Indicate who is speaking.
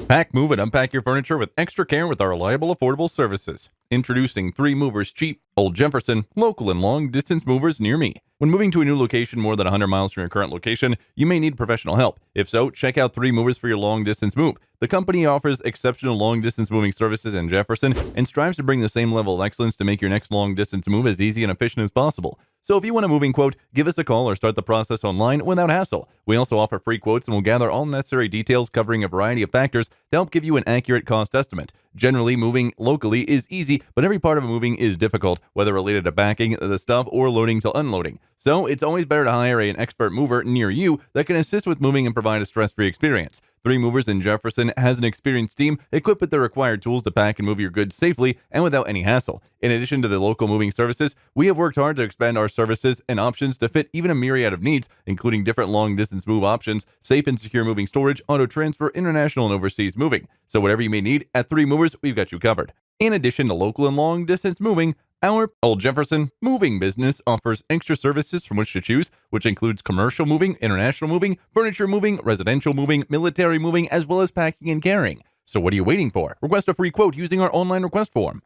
Speaker 1: Pack, move, and unpack your furniture with extra care with our reliable, affordable services. Introducing 3 Movers Cheap, Old Jefferson, local and long distance movers near me. When moving to a new location more than 100 miles from your current location, you may need professional help. If so, check out 3 Movers for your long distance move. The company offers exceptional long distance moving services in Jefferson and strives to bring the same level of excellence to make your next long distance move as easy and efficient as possible. So if you want a moving quote, give us a call or start the process online without hassle. We also offer free quotes and will gather all necessary details covering a variety of factors to help give you an accurate cost estimate. Generally, moving locally is easy, but every part of moving is difficult, whether related to packing the stuff or loading to unloading. So it's always better to hire an expert mover near you that can assist with moving and provide a stress-free experience. 3 Movers in Jefferson has an experienced team equipped with the required tools to pack and move your goods safely and without any hassle. In addition to the local moving services, we have worked hard to expand our services and options to fit even a myriad of needs, including different long-distance move options, safe and secure moving storage, auto transfer, international and overseas moving. So whatever you may need, at 3 Movers, we've got you covered. In addition to local and long-distance moving, our Old Jefferson moving business offers extra services from which to choose, which includes commercial moving, international moving, furniture moving, residential moving, military moving, as well as packing and carrying. So what are you waiting for? Request a free quote using our online request form.